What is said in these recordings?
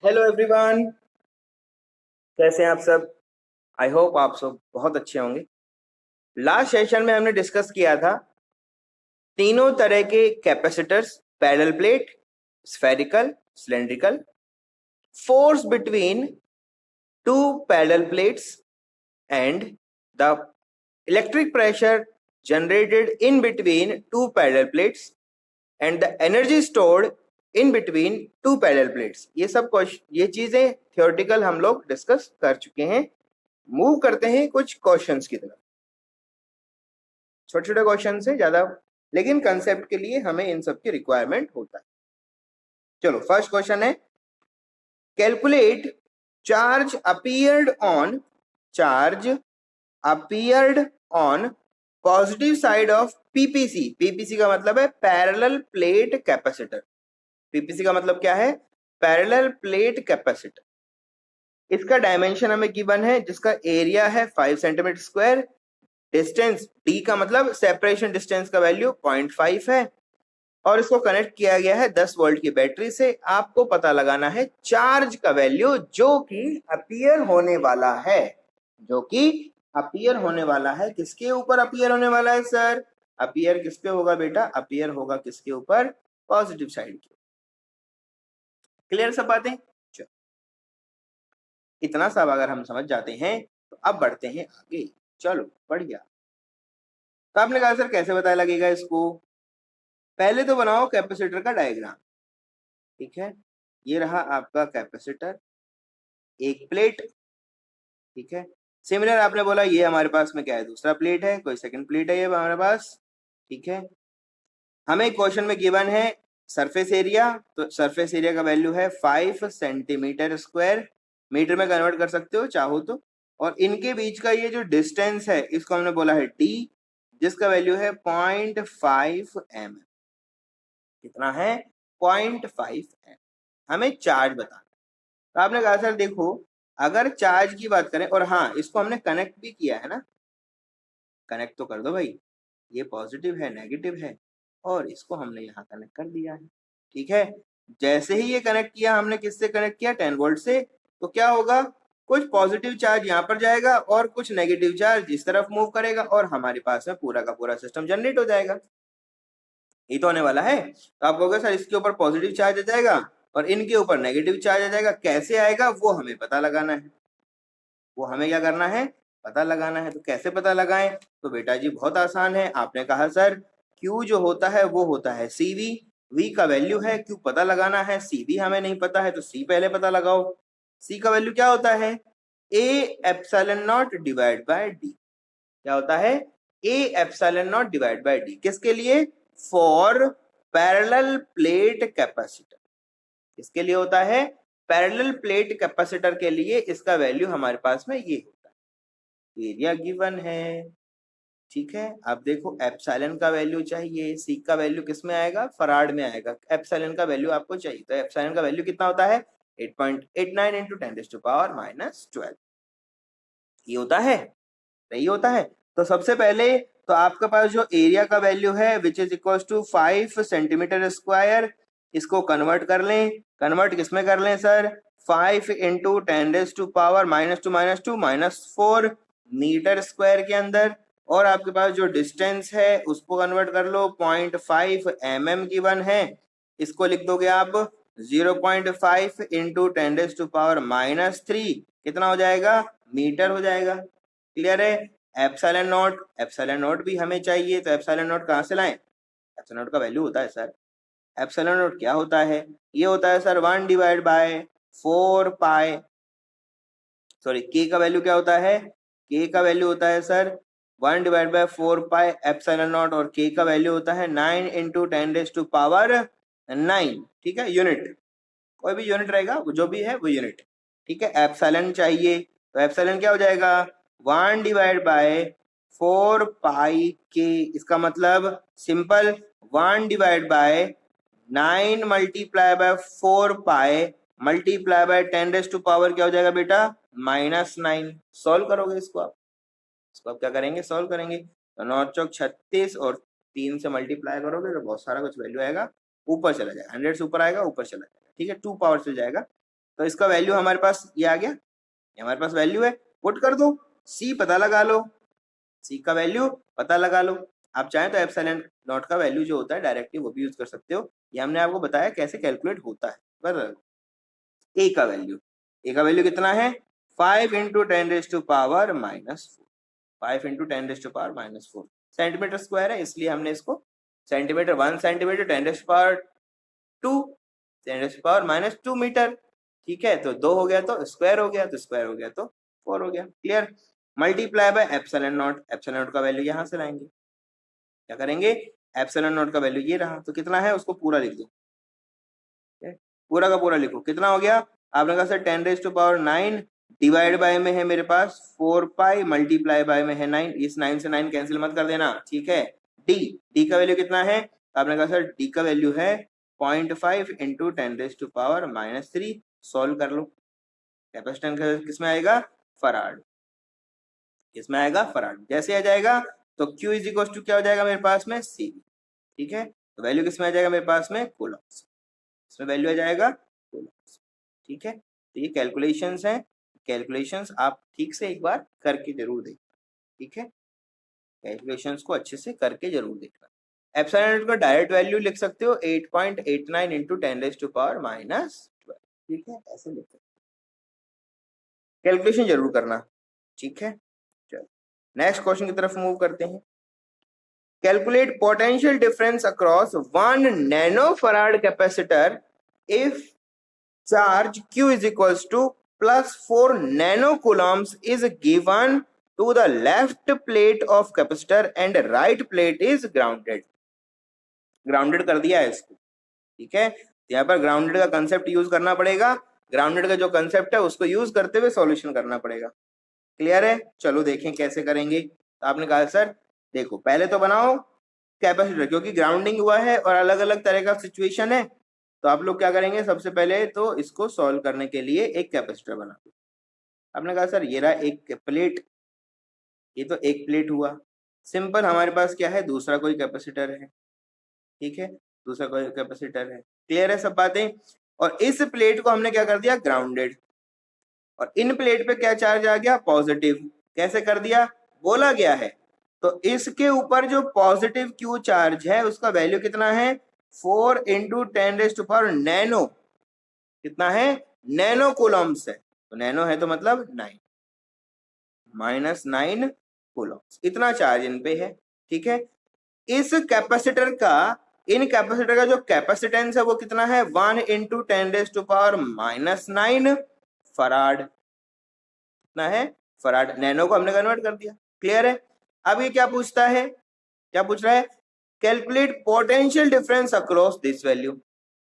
Hello everyone, कैसे हैं आप सब। आई होप आप सब बहुत अच्छे होंगे। लास्ट सेशन में हमने डिस्कस किया था तीनों तरह के capacitors, parallel plate, spherical, cylindrical, force between two parallel plates and the electric pressure generated in between two parallel plates and the energy stored in between two parallel plates। ये चीजें theoretical हम लोग discuss कर चुके हैं। Move करते हैं कुछ क्वेश्चंस की तरफ। छोटे छोटे क्वेश्चन से ज्यादा, लेकिन कंसेप्ट के लिए हमें इन सब की रिक्वायरमेंट होता है। चलो, फर्स्ट क्वेश्चन है, calculate charge appeared on positive side of PPC. PPC का मतलब है पैरेलल प्लेट कैपेसिटर। पीपीसी का मतलब क्या है? Parallel plate capacitor. इसका डायमेंशन हमें गिवन है, जिसका एरिया है 5 सेंटीमीटर स्क्वायर। डिस्टेंस डी का मतलब सेपरेशन डिस्टेंस का वैल्यू 0.5 है और इसको कनेक्ट किया गया है 10 वोल्ट की बैटरी से। आपको पता लगाना है चार्ज का वैल्यू जो कि अपीयर होने वाला है। किसके ऊपर अपीयर होने वाला है सर? अपीयर किस पे होगा बेटा? अपीयर होगा किसके ऊपर? पॉजिटिव साइड के। क्लियर सब बातें? चलो, इतना सब अगर हम समझ जाते हैं तो अब बढ़ते हैं आगे। चलो बढ़िया। तो आपने कहा सर कैसे पता लगेगा इसको? पहले तो बनाओ कैपेसिटर का डायग्राम। ठीक है, ये रहा आपका कैपेसिटर, एक प्लेट। ठीक है, सिमिलर आपने बोला ये हमारे पास में क्या है? दूसरा प्लेट है, कोई सेकंड प्लेट है ये हमारे पास। ठीक है, हमें क्वेश्चन में गिवन है सरफेस एरिया, तो सरफेस एरिया का वैल्यू है 5 सेंटीमीटर स्क्वायर। मीटर में कन्वर्ट कर सकते हो चाहो तो। और इनके बीच का ये जो डिस्टेंस है इसको हमने बोला है डी, जिसका वैल्यू है 0.5 mm। कितना है? 0.5 mm। हमें चार्ज बताना। तो आपने कहा सर देखो, अगर चार्ज की बात करें, और हाँ इसको हमने कनेक्ट भी किया है ना, कनेक्ट तो कर दो भाई। ये पॉजिटिव है, नेगेटिव है, और इसको हमने यहाँ कनेक्ट कर दिया है। ठीक है, जैसे ही ये कनेक्ट किया हमने, किससे कनेक्ट किया? 10 वोल्ट से। तो क्या होगा? कुछ पॉजिटिव चार्ज यहाँ पर जाएगा और कुछ नेगेटिव चार्ज इस तरफ मूव करेगा और हमारे पास में पूरा का पूरा सिस्टम जनरेट हो जाएगा। ये तो होने वाला है। तो आप कहोगे सर इसके ऊपर पॉजिटिव चार्ज आ जाएगा और इनके ऊपर नेगेटिव चार्ज आ जाएगा, कैसे आएगा वो हमें पता लगाना है। वो हमें क्या करना है? पता लगाना है। तो कैसे पता लगाएं? तो बेटा जी बहुत आसान है। आपने कहा सर Q जो होता है वो होता है CV, V का वैल्यू है, Q पता लगाना है, CV हमें नहीं पता है तो C पहले पता लगाओ। C का वैल्यू क्या होता है? A epsilon not divide bye D। क्या होता है? A epsilon not divide bye D। किसके लिए? For parallel plate capacitor. किसके लिए होता है? पैरेलल प्लेट कैपेसिटर के लिए इसका वैल्यू हमारे पास में ये होता है। एरिया गिवन है। ठीक है, अब देखो एप्सिलॉन का वैल्यू चाहिए, सी का वैल्यू किस में आएगा? फराड में आएगा। एप्सिलॉन का वैल्यू आपको चाहिए, तो एप्सिलॉन का वैल्यू कितना होता है? 8.89 इंटू 10⁻⁻12। ये होता है, सही होता है। तो सबसे पहले तो आपके पास जो एरिया का वैल्यू है which is equal to 5 centimetre square, इसको कन्वर्ट कर लें। कन्वर्ट किस में कर लें सर? 5 इंटू 10⁻⁻2 -4 मीटर स्क्वायर के अंदर। और आपके पास जो डिस्टेंस है उसको कन्वर्ट कर लो, 0.5 mm गिवन है। इसको लिख दोगे आप 0.5 इंटू 10⁻⁻3। कितना हो जाएगा? मीटर हो जाएगा। क्लियर है? एप्सिलॉन नॉट भी हमें चाहिए, तो एप्सिलॉन नॉट कहाँ से लाएं? एप्सिलॉन नॉट का वैल्यू होता है सर, एप्सिलॉन नॉट क्या होता है? ये होता है सर 1 डिवाइड बाय 4 पाई, सॉरी के का वैल्यू क्या होता है? के का वैल्यू होता है sir 1 divide bye 4 pi epsilon not, और के का वैल्यू होता है 9 इंटू 10⁻⁹। ठीक है, यूनिट, कोई भी यूनिट रहेगा, वो जो भी है वो यूनिट। ठीक है, एप्सिलॉन चाहिए, तो एप्सिलॉन क्या हो जाएगा? 1 डिवाइड बाय 4 पाई के। इसका मतलब simple 1 divide by 9 multiply by 4 pi multiply by 10⁻⁻, क्या हो जाएगा बेटा? -9। सॉल्व करोगे इसको आप क्या करेंगे? सॉल्व करेंगे। तो 9 चौक 36 और 3 से मल्टीप्लाई करोगे तो बहुत सारा कुछ वैल्यू आएगा, ऊपर चला जाएगा, 100 से ऊपर आएगा, ऊपर चला जाएगा। ठीक है, 2 पावर से जाएगा। तो इसका वैल्यू हमारे पास ये आ गया, ये हमारे पास वैल्यू है, पुट कर दो, सी पता लगा लो, सी का वैल्यू पता लगा लो। आप चाहें तो एप्सिलॉन नॉट का वैल्यू जो होता है डायरेक्टली वो भी यूज कर सकते हो, ये हमने आपको बताया कैसे कैलकुलेट होता है। बराबर, ए का वैल्यू, ए का वैल्यू कितना है 5 इंटू 10⁻⁻⁴, 5 इंटू 10⁻⁻⁴ सेंटीमीटर स्क्वायर है, इसलिए हमने इसको सेंटीमीटर 1 सेंटीमीटर 10⁻2 10⁻⁻2 मीटर, ठीक है। तो 2 हो गया तो स्क्वायर हो गया, तो स्क्वायर हो गया तो 4 हो गया। Clear, multiply by epsilon not, epsilon not का वैल्यू यहाँ से लाएंगे, क्या करेंगे एप्सिलॉन नॉट का वैल्यू ये रहा, तो कितना है उसको पूरा लिख दो, पूरा का पूरा लिखो, कितना हो गया आपने कहा सर 10⁻9 डिवाइड बाय में है मेरे पास 4 पाई, मल्टीप्लाई बाय में है 9, इस 9 से 9 कैंसिल मत कर देना, ठीक है। डी, डी का वैल्यू कितना है आपने कहा सर डी का वैल्यू है 0.5 इंटू 10⁻⁻3, सॉल्व कर लो। कैपेसिटेंस किसमें आएगा फराड, किसमें आएगा फराड, जैसे आ जाएगा तो Q इज इक्वल टू क्या हो जाएगा मेरे पास में सी, ठीक है। तो वैल्यू किसमें आ जाएगा मेरे पास में कूलम्स, इसमें वैल्यू आ जाएगा कूलम्स, ठीक है। तो ये कैलकुलेशंस हैं, कैलकुलेशंस आप ठीक से एक बार करके जरूर देखना, ठीक है, कैलकुलेशंस को अच्छे से करके जरूर देखना। एप्सिलॉन नॉट का डायरेक्ट वैल्यू लिख सकते हो 8.89 इंटू 10⁻⁻12, ठीक है, ऐसे लिख सकते हो, कैलकुलेशन जरूर करना, ठीक है। चलो नेक्स्ट क्वेश्चन की तरफ मूव करते हैं। Calculate potential difference across 1 nanofarad capacitor if charge Q is equals to +4 nanocoulombs is given to the left plate of capacitor and right plate is grounded, grounded कर दिया है इसको, ठीक है। यहाँ पर ग्राउंडेड का कंसेप्ट यूज करना पड़ेगा, ग्राउंडेड का जो कंसेप्ट है उसको यूज करते हुए सॉल्यूशन करना पड़ेगा। क्लियर है, चलो देखें कैसे करेंगे। तो आपने कहा सर देखो पहले तो बनाओ कैपेसिटर, क्योंकि ग्राउंडिंग हुआ है और अलग अलग तरह का सिचुएशन है, तो आप लोग क्या करेंगे सबसे पहले तो इसको सॉल्व करने के लिए एक कैपेसिटर बना दो। आपने कहा सर ये रहा एक प्लेट, ये तो एक प्लेट हुआ, सिंपल हमारे पास क्या है दूसरा कोई कैपेसिटर है, ठीक है, दूसरा कोई कैपेसिटर है। क्लियर है सब बातें। और इस प्लेट को हमने क्या कर दिया ग्राउंडेड, और इन प्लेट पे क्या चार्ज आ गया पॉजिटिव, कैसे कर दिया बोला गया है। तो इसके ऊपर जो पॉजिटिव क्यू चार्ज है उसका वैल्यू कितना है 4 इंटू 10⁻⁹ नैनो, कितना है नैनो कूलम्स है, तो नैनो है तो मतलब 9 कूलम्स, इतना चार्ज इन पे है, ठीक है। इस कैपेसिटर का, इन कैपेसिटर का जो कैपेसिटेंस है वो कितना है 1 इंटू 10⁻⁻9 फराड, कितना है फराड, नैनो को हमने कन्वर्ट कर दिया। क्लियर है। अब ये क्या पूछता है, क्या पूछ रहा है calculate potential difference across this value,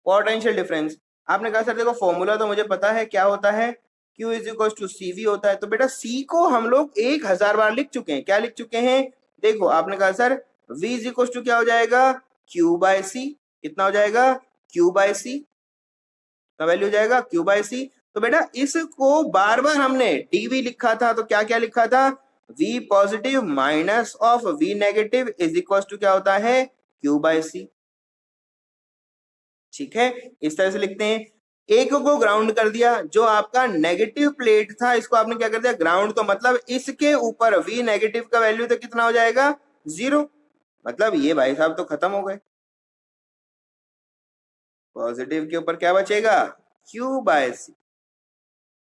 potential difference. आपने कहा सर देखो फॉर्मूला तो मुझे पता है क्या होता है Q is equal to CV होता है, तो बेटा C को हम लोग 1000 बार लिख चुके हैं, क्या लिख चुके हैं देखो, आपने कहा sir V is equal to क्या हो जाएगा Q बाय C, कितना हो जाएगा Q बाय C का वैल्यू हो जाएगा Q बाय C। तो बेटा इसको बार बार हमने dV लिखा था, तो क्या क्या लिखा था V positive minus of V negative is equal to क्या होता है Q बाय C, ठीक है, इस तरह से लिखते हैं। एक को ग्राउंड कर दिया, जो आपका नेगेटिव प्लेट था इसको आपने क्या कर दिया ग्राउंड, तो मतलब इसके ऊपर V नेगेटिव का वैल्यू तो कितना हो जाएगा 0, मतलब ये भाई साहब तो खत्म हो गए, पॉजिटिव के ऊपर क्या बचेगा Q बाय C,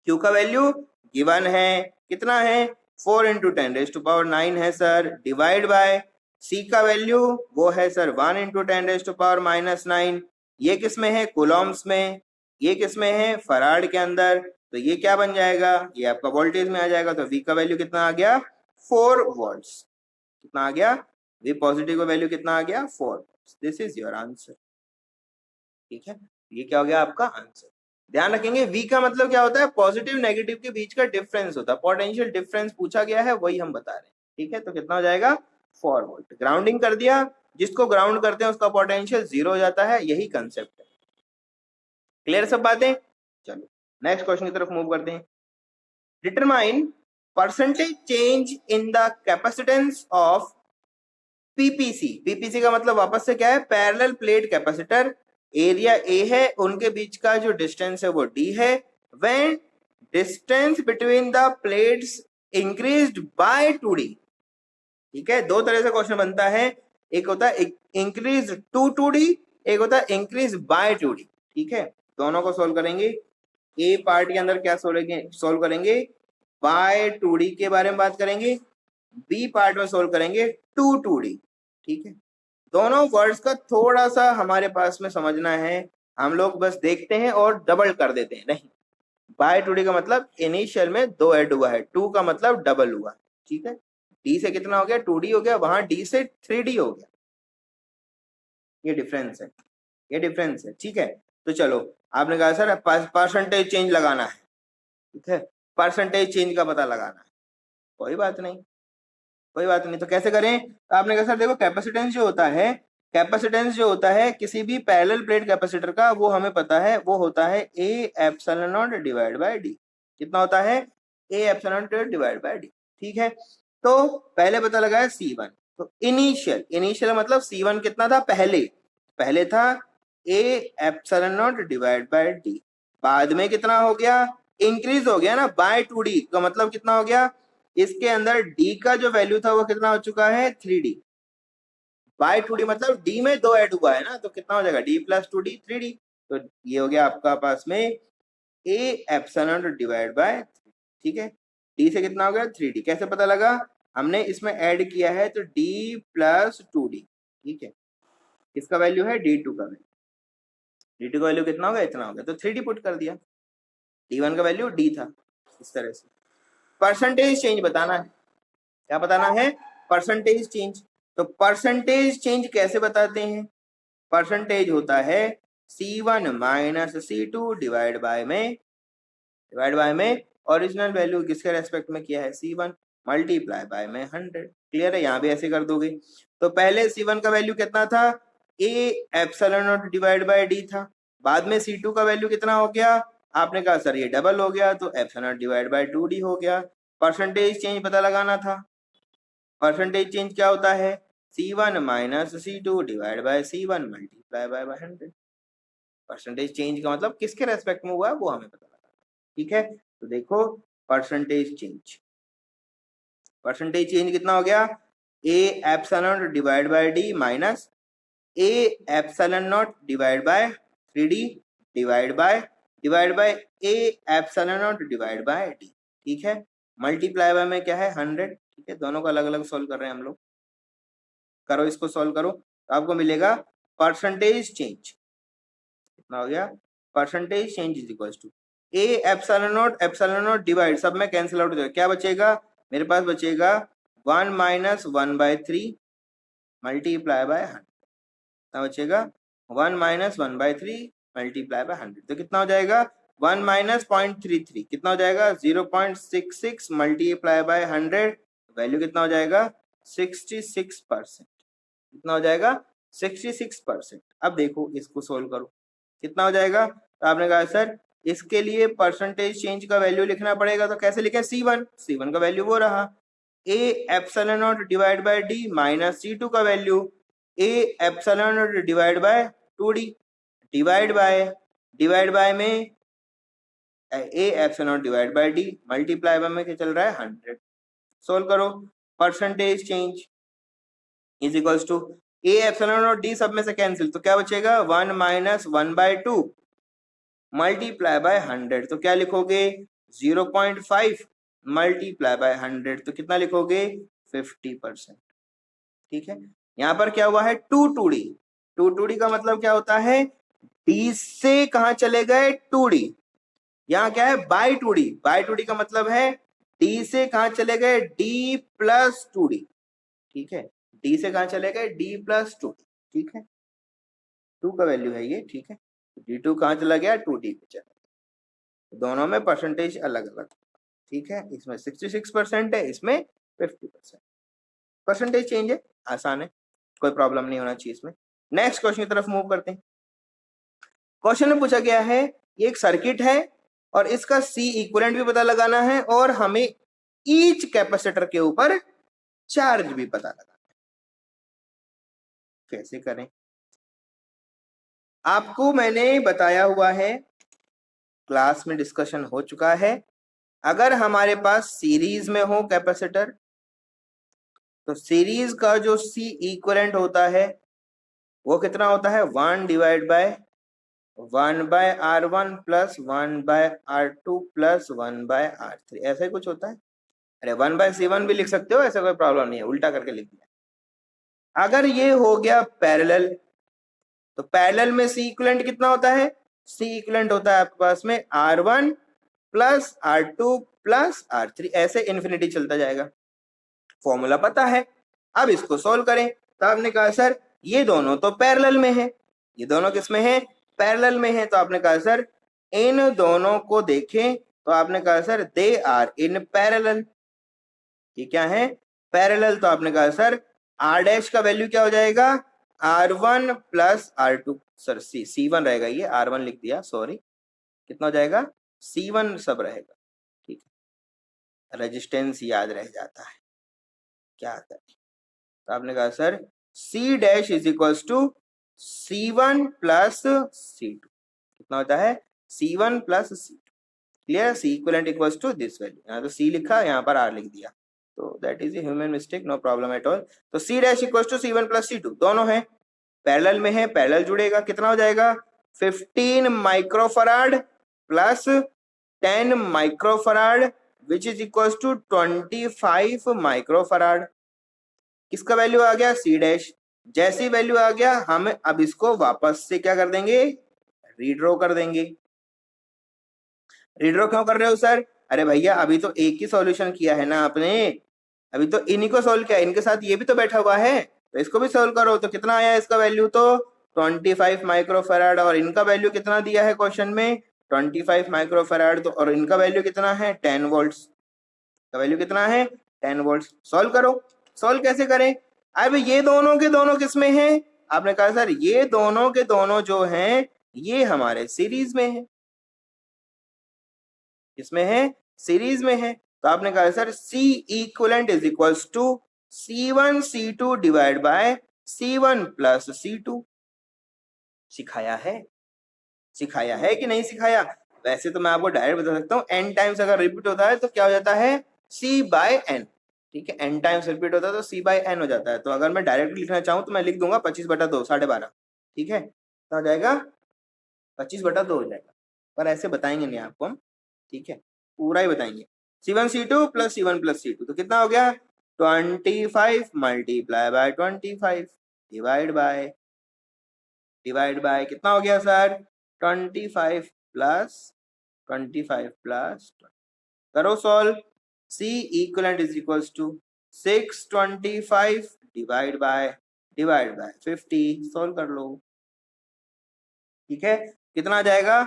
Q का वैल्यू गिवन है कितना है 4 इंटू 10⁻⁹ है सर, डिवाइड बाय C का वैल्यू वो है सर 1 इंटू 10⁻⁻9, ये किस में है कूलम्स में, ये किस में है फराड के अंदर, तो ये क्या बन जाएगा ये आपका वोल्टेज में आ जाएगा। तो V का वैल्यू कितना आ गया 4 वोल्ट्स, कितना आ गया V पॉजिटिव का वैल्यू कितना आ गया 4 volts, this is your answer, ठीक है। ये क्या हो गया आपका आंसर। ध्यान रखेंगे V का मतलब क्या होता है पॉजिटिव नेगेटिव के बीच का डिफरेंस होता है, पोटेंशियल डिफरेंस पूछा गया है वही हम बता रहे हैं, ठीक है। तो कितना हो जाएगा 4 वोल्ट, ग्राउंडिंग कर दिया, जिसको ग्राउंड करते हैं उसका पोटेंशियल 0 हो जाता है, यही कंसेप्ट है। क्लियर सब बातें। चलो नेक्स्ट क्वेश्चन की तरफ मूव करते हैं। Determine percentage change in the capacitance of PPC, PPC का मतलब वापस से क्या है parallel plate capacitor, area A है, उनके बीच का जो डिस्टेंस है वो D है, when distance between the plates increased by 2d। ठीक है, दो तरह से क्वेश्चन बनता है, एक होता है इंक्रीज टू 2d, एक होता है इंक्रीज बाय 2d। ठीक है, दोनों को सोल्व करेंगे। ए पार्ट के अंदर क्या सोल्व करेंगे, बाय 2d के बारे में बात करेंगे, बी पार्ट में सोल्व करेंगे टू 2d। ठीक है, दोनों वर्ड्स का थोड़ा सा हमारे पास में समझना है, हम लोग बस देखते हैं और डबल कर देते हैं। नहीं, बाय 2d का मतलब इनिशियल में 2 ऐड हुआ है, 2 का मतलब डबल हुआ। ठीक है, डी से कितना हो गया, 2d हो गया, वहां डी से 3d हो गया। ये डिफरेंस है, ये डिफरेंस है। ठीक है, तो चलो, आपने कहा सर परसेंटेज चेंज लगाना है। ठीक है, परसेंटेज चेंज का पता लगाना है, कोई बात नहीं, कोई बात नहीं। तो कैसे करें, तो आपने कहा सर देखो, कैपेसिटेंस जो होता है, कैपेसिटेंस जो होता है किसी भी पैरेलल प्लेट कैपेसिटर का, वो हमें पता है, वो होता है ए epsilon not divide by D. कितना होता है, ए epsilon not divide by D. ठीक है, तो पहले पता लगाया C1, तो इनिशियल, इनिशियल मतलब C1 कितना था, पहले पहले था ए epsilon not divide by D. बाद में कितना हो गया, इंक्रीज हो गया ना बाय 2d का मतलब कितना हो गया, इसके अंदर d का जो वैल्यू था वो कितना हो चुका है, 3d। बाय 2d मतलब d में 2 ऐड हुआ है ना, तो कितना हो जाएगा, d प्लस 2d 3d। तो ये हो गया आपका पास में a एप्सिलॉन डिवाइड बाय। ठीक है, d से कितना हो गया, 3d। कैसे पता लगा, हमने इसमें ऐड किया है तो d प्लस 2d। ठीक है, इसका वैल्यू है d2 का वैल्यू, d2 का वैल्यू कितना होगा, इतना होगा, तो 3d पुट कर दिया, d1 का वैल्यू d था। इस तरह से परसेंटेज चेंज बताना है, क्या बताना है, परसेंटेज चेंज। तो परसेंटेज चेंज कैसे बताते हैं, परसेंटेज होता है C1 minus C2 divide by में ओरिजिनल वैल्यू किसके रेस्पेक्ट में किया है, C1 मल्टीप्लाई बाय में 100। क्लियर है, यहाँ भी ऐसे कर दोगे। तो पहले C1 का वैल्यू कितना था, ए epsilon not divide by D था, बाद में C2 का वैल्यू कितना हो गया, आपने कहा सर ये डबल हो गया, तो epsilon not divide by 2d हो गया। परसेंटेज चेंज पता लगाना था, परसेंटेज चेंज क्या होता है, C1 minus C2 divide by C1 multiply by 100। Percentage change का मतलब किसके रेस्पेक्ट में हुआ है वो हमें पता लगा। ठीक है, तो देखो परसेंटेज चेंज, परसेंटेज चेंज कितना हो गया, A epsilon divide by d minus A epsilon not divide bye 3d divide by A epsilon not divide by D. ठीक है, मल्टीप्लाई बाय में क्या है, 100। ठीक है, दोनों को अलग अलग सोल्व कर रहे हैं हम लोग, करो इसको सोल्व करो, तो आपको मिलेगा परसेंटेज चेंज कितना हो गया, percentage change is equal to A epsilon not divide, सब में कैंसिल आउट हो जाएगा, क्या बचेगा, मेरे पास बचेगा 1 माइनस 1/3 मल्टीप्लाई बाय 100। कितना बचेगा, 1 माइनस 1/3 मल्टीप्लाई बाय 100, तो कितना हो जाएगा, 1 माइनस 0.33 कितना हो जाएगा, 0.66 मल्टीप्लाई बाय 100, वैल्यू कितना हो जाएगा, 66%। कितना हो जाएगा, 66%। अब देखो इसको सोल्व करो, कितना हो जाएगा, तो आपने कहा सर इसके लिए परसेंटेज चेंज का वैल्यू लिखना पड़ेगा, तो कैसे लिखें, C1 का वैल्यू वो रहा, A epsilon not divide by d minus C2 का value A epsilon not divide by 2d divide by में A epsilon not divide by d multiply by में क्या चल रहा है, 100। सोल्व करो, percentage change is equals to A epsilon और d सब में से कैंसिल, तो क्या बचेगा, 1 माइनस 1/2 मल्टीप्लाई बाय 100, तो क्या लिखोगे, 0.5 मल्टीप्लाई बाय 100, तो कितना लिखोगे, 50%। ठीक है, यहाँ पर क्या हुआ है, 2 2d का मतलब क्या होता है, d से कहाँ चले गए, 2d, यहाँ क्या है, बाय 2d का मतलब है d से कहाँ चले गए, d प्लस 2d। ठीक है, d से कहाँ चले गए, d प्लस 2d। ठीक है, 2 का वैल्यू है ये। ठीक है, d2 कहाँ चला गया, 2d पे चला गया, दोनों में परसेंटेज अलग अलग। ठीक है, इसमें 66% है, इसमें 50%। परसेंटेज चेंज है, आसान है, कोई प्रॉब्लम नहीं होना चाहिए इसमें। नेक्स्ट क्वेश्चन की तरफ मूव करते हैं। क्वेश्चन में पूछा गया है, ये एक सर्किट है और इसका C इक्विवेलेंट भी पता लगाना है और हमें ईच कैपेसिटर के ऊपर चार्ज भी पता लगाना है। कैसे करें, आपको मैंने बताया हुआ है क्लास में डिस्कशन हो चुका है। अगर हमारे पास सीरीज में हो कैपेसिटर, तो सीरीज का जो सी इक्विवेलेंट होता है वो कितना होता है, 1 divide bye 1/R1 plus 1/R2 plus 1/R3, ऐसा ही कुछ होता है। अरे 1/C1 भी लिख सकते हो, ऐसा कोई प्रॉब्लम नहीं है, उल्टा करके लिख दिया। अगर ये हो गया पैरेलल, तो पैरेलल में सी इक्विवेलेंट कितना होता है, सी इक्विवेलेंट होता है आपके पास में R1 plus R2 plus R3, ऐसे इन्फिनिटी चलता जाएगा। फॉर्मूला पता है, अब इसको सोल्व करें। तो आपने कहा सर ये दोनों तो पैरेलल में है, ये दोनों किस में है, पैरेलल में है। तो आपने कहा सर इन दोनों को देखें, तो आपने कहा sir they are in parallel, ये क्या है, पैरेलल। तो आपने कहा सर आर डैश का वैल्यू क्या हो जाएगा, R1 plus R2, sir C1 रहेगा, ये R1 लिख दिया, सॉरी, कितना हो जाएगा, C1 सब रहेगा, ठीक है, रेजिस्टेंस याद रह जाता है, क्या आता है। तो आपने कहा sir C dash is equals to C1 plus C2, कितना होता है, C1 plus C2, clear, C equivalent equals to this value, यहाँ तो C लिखा, यहाँ पर R लिख दिया, तो that is a human mistake, no problem at all. तो C dash equals to C1 plus C2, दोनों है पैरेलल में है, पैरेलल जुड़ेगा, कितना हो जाएगा, 15 microfarad plus 10 microfarad which is equals to 25 microfarad. किसका वैल्यू आ गया, सी डैश। जैसी वैल्यू आ गया, हम अब इसको वापस से क्या कर देंगे, रीड्रॉ कर देंगे। रीड्रॉ क्यों कर रहे हो सर, अरे भैया अभी तो एक ही सॉल्यूशन किया है ना आपने, अभी तो इन्हीं को सोल्व किया, इनके साथ ये भी तो बैठा हुआ है, तो इसको भी सोल्व करो। तो कितना आया इसका वैल्यू, तो 25 माइक्रोफैराड, और इनका वैल्यू कितना दिया है क्वेश्चन में, 25 माइक्रोफैराड, तो और इनका वैल्यू कितना है, 10 वोल्ट्स का वैल्यू कितना है, 10 वोल्ट्स। सॉल्व करो। सॉल्व कैसे करें, अब ये दोनों के दोनों किसमें हैं, आपने कहा सर ये दोनों के दोनों जो हैं ये हमारे सीरीज में है, किसमें है, सीरीज में है। तो आपने कहा sir C equivalent is equals to C1 C2 divide by C1 plus C2। सिखाया है, सिखाया है कि नहीं सिखाया, वैसे तो मैं आपको डायरेक्ट बता सकता हूँ, n टाइम्स अगर रिपीट होता है तो क्या हो जाता है, C बाय n, ठीक है, n टाइम्स रिपीट होता है तो C बाय n हो जाता है। तो अगर मैं डायरेक्ट लिखना चाहूँ तो मैं लिख दूंगा 25/2, 12.5, ठीक है, तो हो जाएगा 25/2 हो जाएगा, पर ऐसे बताएंगे नहीं आपको हम, ठीक है, पूरा ही बताएंगे। C1 C2 plus C1 plus C2, तो कितना हो गया, 25 मल्टीप्लाई बाय 25 डिवाइड बाय कितना हो गया सर, 25 प्लस 25 प्लस, करो solve. C equivalent is equals to 625 divide by 50, solve कर लो, ठीक है, कितना आ जाएगा,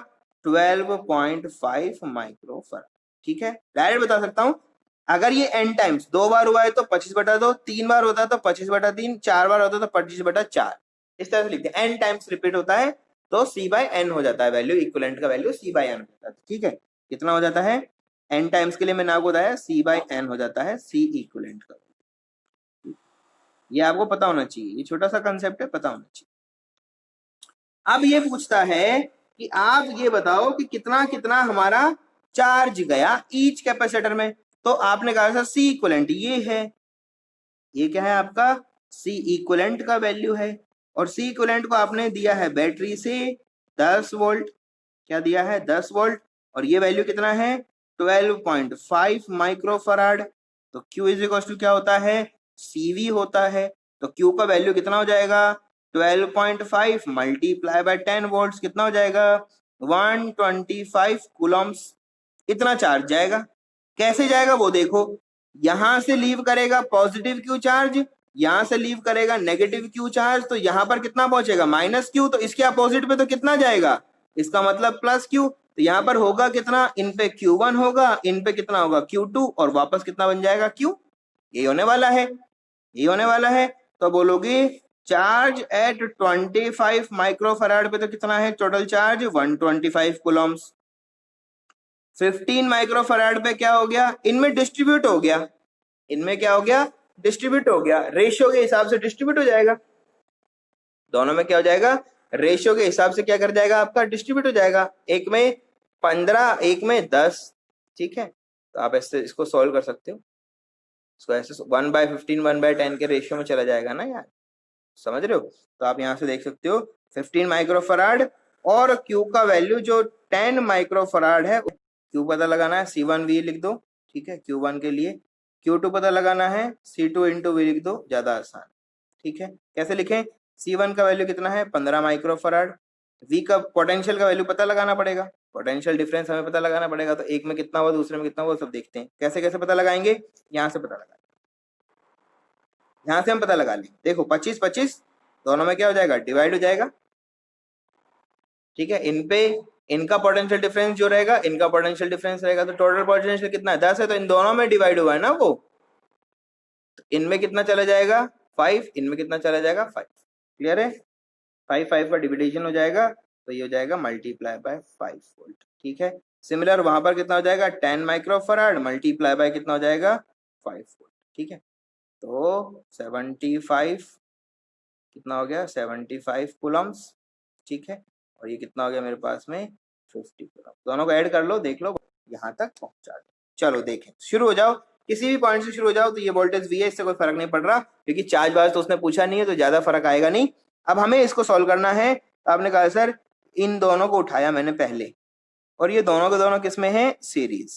12.5 माइक्रोफैराड, ठीक है। डायरेक्ट बता सकता हूं, अगर ये n टाइम्स 2 बार हुआ है तो 25/2, 3 बार होता है तो 25/3, 4 बार होता है तो 25/4, इस तरह से लिखते हैं। n टाइम्स रिपीट होता है तो C बाय n हो जाता है, वैल्यू इक्विवेलेंट का वैल्यू C बाय n हो जाता है, ठीक है, कितना हो जाता है, n टाइम्स के लिए मैंने आपको बताया C बाय n हो जाता है C इक्विवेलेंट का, ये आपको पता होना चाहिए, ये छोटा सा कंसेप्ट है, पता होना चाहिए। अब ये पूछता है कि आप ये बताओ कि कितना कितना हमारा चार्ज गया ईच कैपेसिटर में, तो आपने कहा था C इक्विवेलेंट ये है, ये क्या है आपका C इक्विवेलेंट का वैल्यू है, और C इक्विवेलेंट को आपने दिया है बैटरी से 10 वोल्ट, क्या दिया है 10 वोल्ट, और ये वैल्यू कितना है 12.5 माइक्रोफराड। तो Q इज इक्वल टू क्या होता है, CV होता है, तो Q का वैल्यू कितना हो जाएगा, 12.5 मल्टीप्लाई बाय 10 वोल्ट्स, कितना हो जाएगा 125 कूलम्स, इतना चार्ज जाएगा। कैसे जाएगा वो देखो, यहां से लीव करेगा पॉजिटिव क्यू चार्ज, यहां से लीव करेगा नेगेटिव क्यू चार्ज, तो यहां पर कितना पहुंचेगा -Q, तो इसके अपोजिट पे तो कितना जाएगा, इसका मतलब +Q, तो यहां पर होगा कितना, इन पे Q1 होगा, इन पे कितना होगा Q2, और वापस कितना बन जाएगा Q, ये होने वाला है, ये होने वाला है। तो बोलोगे चार्ज एट 25 माइक्रोफराड पे तो कितना है टोटल चार्ज 125 कूलम्स, 15 माइक्रोफराड पे क्या हो गया, इनमें डिस्ट्रीब्यूट हो गया, इनमें क्या हो गया, डिस्ट्रीब्यूट हो गया, रेशियो के हिसाब से डिस्ट्रीब्यूट हो जाएगा, दोनों में क्या हो जाएगा, रेशियो के हिसाब से क्या कर जाएगा आपका डिस्ट्रीब्यूट हो जाएगा, एक में 15 एक में 10, ठीक है। तो आप ऐसे इसको सॉल्व कर सकते हो, इसको ऐसे 1/15 1/10 के रेशियो में चला जाएगा ना यार, समझ रहे हो। तो आप यहाँ से देख सकते हो 15 माइक्रोफराड और Q का वैल्यू जो 10 माइक्रोफराड है, Q पता लगाना है, C1V लिख दो, ठीक है। Q1 के लिए Q2 पता लगाना है, C2 इंटू V लिख दो, ज्यादा आसान, ठीक है। कैसे लिखें, C1 का वैल्यू कितना है 15 माइक्रोफराड, V का पोटेंशियल का वैल्यू पता लगाना पड़ेगा, पोटेंशियल डिफरेंस हमें पता लगाना पड़ेगा। तो एक में कितना हुआ दूसरे में कितना हुआ सब देखते हैं, कैसे कैसे पता लगाएंगे, यहाँ से पता लगा, यहाँ से हम पता लगा लें। देखो 25 25 दोनों में क्या हो जाएगा, डिवाइड हो जाएगा, ठीक है। इन पे इनका पोटेंशियल डिफरेंस जो रहेगा, इनका पोटेंशियल डिफरेंस रहेगा, तो टोटल पोटेंशियल कितना है 10 है, तो इन दोनों में डिवाइड हुआ है ना वो, तो इनमें कितना चला जाएगा 5, इनमें कितना चला जाएगा 5, क्लियर है। 5 5 का डिविडेशन हो जाएगा, तो ये हो जाएगा मल्टीप्लाई बाय 5 वोल्ट, ठीक है। सिमिलर वहां पर कितना हो जाएगा 10 माइक्रोफराड मल्टीप्लाई बाय कितना हो जाएगा 5 वोल्ट, ठीक है। तो 75 कितना हो गया 75 कूलम्स, ठीक है। और ये कितना हो गया मेरे पास में 50 कूलम, दोनों को ऐड कर लो, देख लो यहाँ तक पहुंचा दो। चलो देखें, शुरू हो जाओ, किसी भी पॉइंट से शुरू हो जाओ। तो ये वोल्टेज V है, इससे कोई फर्क नहीं पड़ रहा, क्योंकि चार्ज बार तो उसने पूछा नहीं है, तो ज्यादा फर्क आएगा नहीं। अब हमें इसको सॉल्व करना है। आपने कहा सर इन दोनों को उठाया मैंने पहले, और ये दोनों के दोनों किसमें है सीरीज,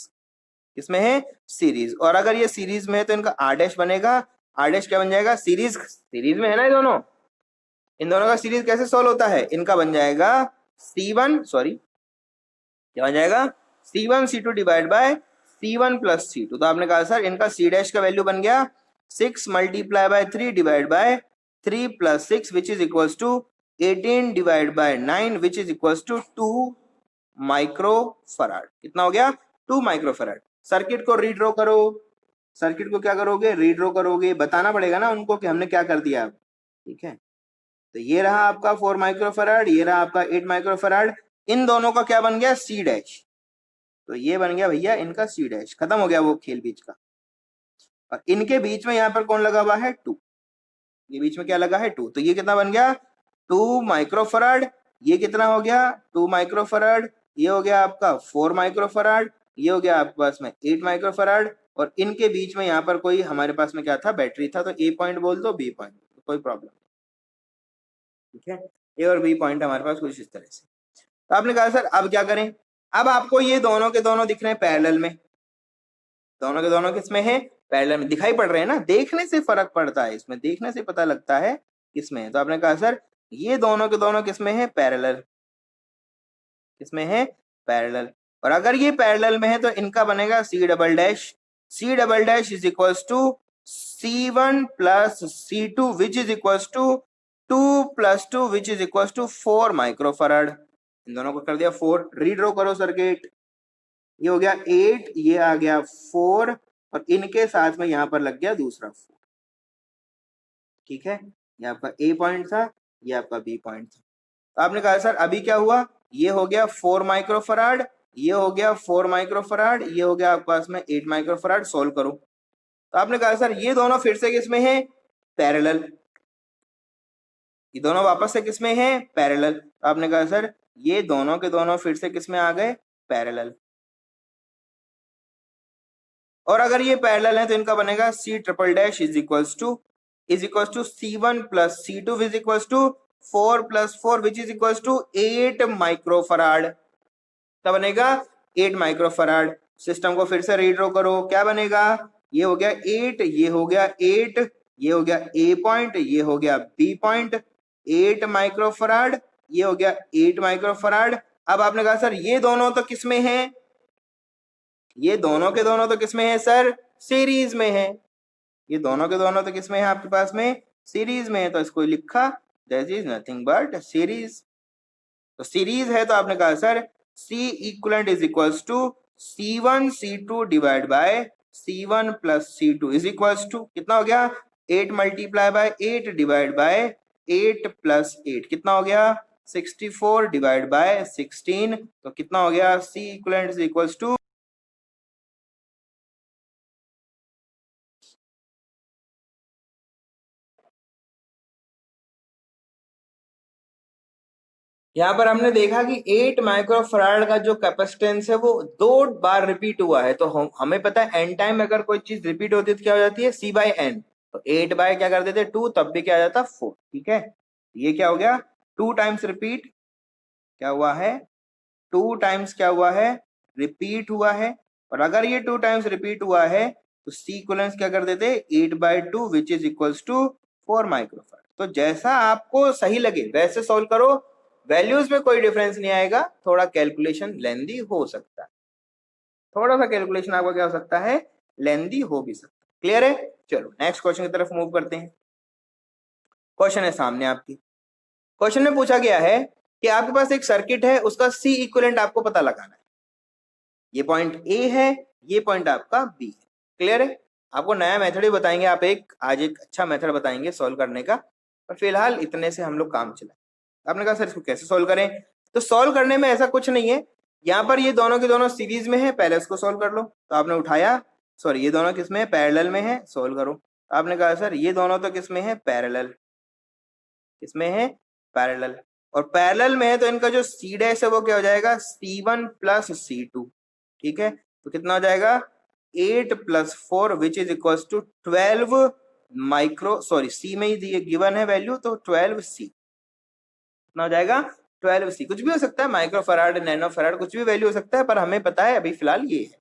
किसमें है सीरीज। और अगर ये सीरीज में है तो इनका आर डैश बनेगा, आर डैश क्या बन जाएगा, सीरीज, सीरीज में है ना ये दोनों, इन दोनों का सीरीज कैसे सॉल्व होता है, इनका बन जाएगा C1 सॉरी क्या बन जाएगा C1 C2 divide by C1 plus C2। तो आपने कहा सर इनका C डैश का वैल्यू बन गया 6 multiply by 3 divide by 3 plus 6 which is equals to 18 divide by 9 which is equals to 2 microfarad. कितना हो गया 2 माइक्रोफराड। सर्किट को रीड्रॉ करो, सर्किट को क्या करोगे रीड्रॉ करोगे, बताना पड़ेगा ना उनको कि हमने क्या कर दिया, ठीक है। तो ये रहा आपका 4 माइक्रोफराड, ये रहा आपका 8 माइक्रोफराड, इन दोनों का क्या बन गया C डैश, तो ये बन गया भैया इनका C डैश, खत्म हो गया वो खेल बीच का। और इनके बीच में यहाँ पर कौन लगा हुआ है 2, ये बीच में क्या लगा है 2, तो ये कितना बन गया 2 माइक्रोफराड, ये कितना हो गया 2 माइक्रोफराड, ये हो गया आपका 4 माइक्रोफराड, ये हो गया आपके पास में 8 माइक्रोफराड, और इनके बीच में यहाँ पर कोई हमारे पास में क्या था बैटरी था, तो A पॉइंट बोल दो B पॉइंट, कोई प्रॉब्लम, ठीक है। ए और बी पॉइंट हमारे पास कुछ इस तरह से। तो आपने कहा सर अब क्या करें, अब आपको ये दोनों के दोनों दिख रहे हैं पैरेलल में, दोनों के दोनों किसमें है पैरेलल में, दिखाई पड़ रहे हैं ना, देखने से फर्क पड़ता है, इसमें देखने से पता लगता है किसमें है। तो आपने कहा सर ये दोनों के दोनों किसमें है पैरेलल, किसमें है पैरेलल, और अगर ये पैरेलल में है तो इनका बनेगा C double dash, C double dash is equals to C1 plus C2 which is equals to 2 plus 2 which is equals to 4 microfarad. इन दोनों को कर दिया 4, रीड्रॉ करो सर्किट, ये हो गया 8, ये आ गया 4, और इनके साथ में यहां पर लग गया दूसरा 4, ठीक है। ये आपका A पॉइंट था, ये आपका B पॉइंट था। तो आपने कहा सर अभी क्या हुआ, ये हो गया 4 माइक्रोफराड, ये हो गया 4 माइक्रोफराड, ये हो गया आपके पास में 8 माइक्रोफराड, सोल्व करो। तो आपने कहा सर ये दोनों फिर से किसमें है पैरेलल, ये दोनों वापस से किसमें है पैरेलल। तो आपने कहा सर ये दोनों के दोनों फिर से किसमें आ गए पैरेलल, और अगर ये पैरेलल है तो इनका बनेगा C triple dash is equals to C1 plus C2 is equals to 4 plus 4 which is equals to 8 microfarad. क्या बनेगा 8 माइक्रोफराड। सिस्टम को फिर से रीड्रॉ करो, क्या बनेगा, ये हो गया 8, ये हो गया 8, ये हो गया A पॉइंट, ये हो गया B पॉइंट, 8 माइक्रोफराड, ये हो गया 8 माइक्रोफराड। अब आपने कहा सर ये दोनों तो किसमें है, ये दोनों के दोनों तो किसमें है सर सीरीज में है, ये दोनों के दोनों तो किसमें है आपके पास में सीरीज में है, तो इसको लिखा that is nothing but series. तो सीरीज है तो आपने कहा sir C equivalent is equals to C1 C2 divide by C1 plus C2 is equals to कितना हो गया 8 multiply by 8 divide by 8 plus 8 कितना हो गया 64 डिवाइड बाय 16, तो कितना हो गया C equivalent is equals to यहाँ पर हमने देखा कि 8 माइक्रोफराड का जो कैपेसिटेंस है वो 2 बार रिपीट हुआ है, तो हमें पता है एन टाइम अगर कोई चीज रिपीट होती है तो क्या हो जाती है, C बाई एन। तो 8 बाय क्या कर देते 2, तब भी क्या आ जाता 4। ठीक है, ये क्या हो गया 2 टाइम्स रिपीट क्या हुआ है, 2 टाइम्स क्या हुआ है, रिपीट हुआ है। और अगर ये 2 टाइम्स रिपीट हुआ है तो सी इक्वलेंस क्या कर देते 8/2 which is equals to 4 microfarad. तो जैसा आपको सही लगे वैसे सॉल्व करो, वैल्यूज में कोई डिफरेंस नहीं आएगा, थोड़ा कैलकुलेशन लेंदी हो सकता है, थोड़ा सा कैलकुलेशन आपका क्या हो सकता है, लेंदी हो भी सकता है। क्लियर है, चलो नेक्स्ट क्वेश्चन की तरफ मूव करते हैं। क्वेश्चन है सामने आपकी, क्वेश्चन में पूछा गया है कि आपके पास एक सर्किट है, उसका सी इक्विवेलेंट आपको पता लगाना है। ये पॉइंट ए है, ये पॉइंट आपका बी है। क्लियर है, आपको नया मेथड ही बताएंगे, आप आज एक अच्छा मेथड बताएंगे सॉल्व करने का, पर फिलहाल इतने से हम लोग काम चलाएं। आपने कहा सर इसको कैसे सॉल्व करें, तो सॉल्व करने में ऐसा कुछ नहीं है, यहाँ पर ये दोनों के दोनों सीरीज में है, पहले उसको सॉल्व कर लो। तो आपने उठाया, सॉरी ये दोनों किस में है, पैरेलल में है, सॉल्व करो। आपने कहा सर ये दोनों तो किस में है, पैरेलल, किसमें है, पैरेलल। और पैरेलल में है तो इनका जो सी डैश है वो क्या हो जाएगा, C1 प्लस C2। ठीक है, तो कितना हो जाएगा 8 plus 4 which is equal to 12 micro, sorry C में ही दिए गिवन है वैल्यू, तो 12C कितना हो जाएगा 12C, कुछ भी हो सकता है, माइक्रो फराड, नैनो फराड, कुछ भी वैल्यू हो सकता है, पर हमें पता है अभी फिलहाल ये है।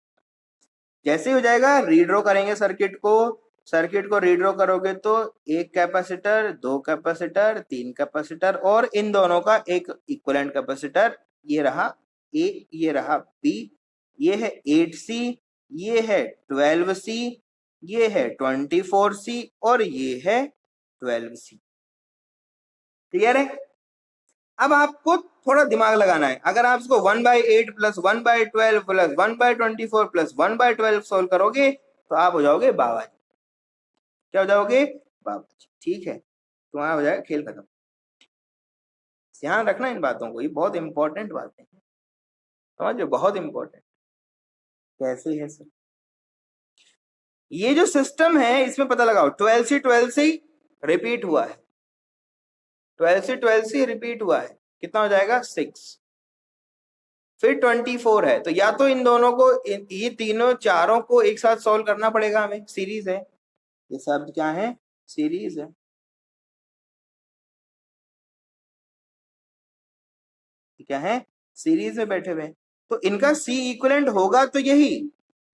जैसे ही हो जाएगा रीड्रॉ करेंगे सर्किट को, सर्किट को रीड्रॉ करोगे तो एक कैपेसिटर, 2 कैपेसिटर, 3 कैपेसिटर और इन दोनों का एक इक्विवेलेंट कैपेसिटर, ये रहा ए, ये रहा बी, ये है 8C, ये है 12C, ये है 24C और ये है 12C। क्लियर है, अब आपको थोड़ा दिमाग लगाना है, अगर आप इसको 1/8 प्लस 1/12 प्लस 1/24 प्लस 1/12 सोल्व करोगे तो आप हो जाओगे बाबा जी। क्या हो जाओगे, बाबा जी। ठीक है, तुम्हारा हो जाएगा खेल खत्म। ध्यान रखना इन बातों को, ये बहुत इंपॉर्टेंट बातें हैं, समझ लो, बहुत इंपॉर्टेंट। कैसे है सर, ये जो सिस्टम है इसमें पता लगाओ 12 से रिपीट हुआ है, 12 से रिपीट हुआ है, कितना हो जाएगा 6, फिर 24 है, तो या तो इन दोनों को, ये तीनों चारों को एक साथ सॉल्व करना पड़ेगा हमें, सीरीज है, ये शब्द क्या है, सीरीज है। क्या है, सीरीज में बैठे हुए, तो इनका सी इक्विवेलेंट होगा तो यही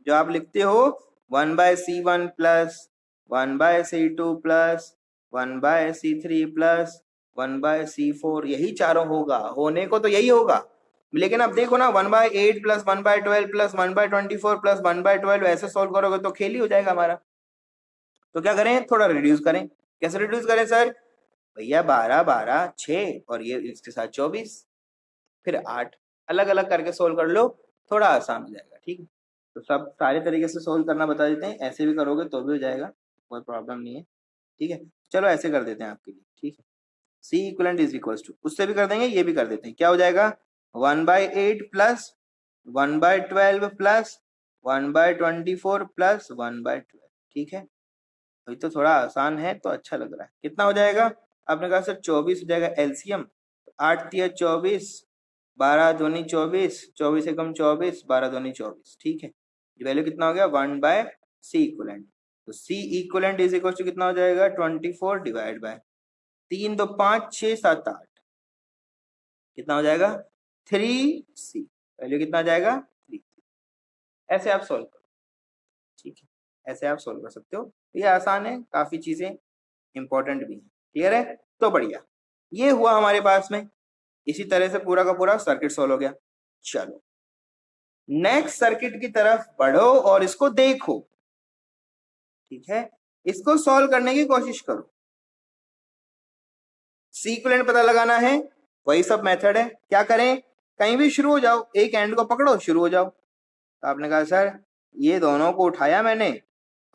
जो आप लिखते हो 1/C1 plus 1/C2 plus 1/C3 plus 1/C4, यही चारों होगा, होने को तो यही होगा। लेकिन अब देखो ना 1/8 प्लस 1/12 प्लस 1/24 प्लस 1/12 ऐसे सोल्व करोगे तो खेल ही हो जाएगा हमारा। तो क्या करें, थोड़ा रिड्यूस करें। कैसे रिड्यूस करें सर, भैया 12 12 6 और ये इसके साथ 24 फिर 8, अलग अलग करके सोल्व कर लो, थोड़ा आसान हो जाएगा। ठीक है, तो सब सारे तरीके से सोल्व करना बता देते हैं, ऐसे भी करोगे तो भी हो जाएगा, कोई प्रॉब्लम नहीं है। ठीक है, चलो ऐसे कर देते हैं आपके लिए। ठीक है, सी इक्वलेंट इज इक्वल टू, उससे भी कर देंगे, ये भी कर देते हैं, क्या हो जाएगा 1/8 प्लस 1/12 प्लस 1/24 प्लस 1/12। ठीक है, अभी तो थोड़ा आसान है तो अच्छा लग रहा है। कितना हो जाएगा, आपने कहा सर 24 हो जाएगा एलसीएम, 8 तिया 24, 12 दूनी 24, 24 एकम 24, 12 दूनी 24। ठीक है, ये वैल्यू कितना हो गया 1/C इक्वलेंट, तो C equivalent is equal to कितना हो जाएगा 24 डिवाइड बाय 3 2 5 6 7 8, कितना हो जाएगा 3C, वैल्यू कितना आ जाएगा 3। ऐसे आप सोल्व करो। ठीक है, ऐसे आप सोल्व कर सकते हो, ये आसान है, काफी चीजें इंपॉर्टेंट भी है। क्लियर है, तो बढ़िया, ये हुआ हमारे पास में, इसी तरह से पूरा का पूरा सर्किट सोल्व हो गया। चलो नेक्स्ट सर्किट की तरफ बढ़ो और इसको देखो। ठीक है, इसको सॉल्व करने की कोशिश करो, सी इक्विवेलेंट पता लगाना है, वही सब मेथड है। क्या करें, कहीं भी शुरू हो जाओ, एक एंड को पकड़ो शुरू हो जाओ। तो आपने कहा सर ये दोनों को उठाया मैंने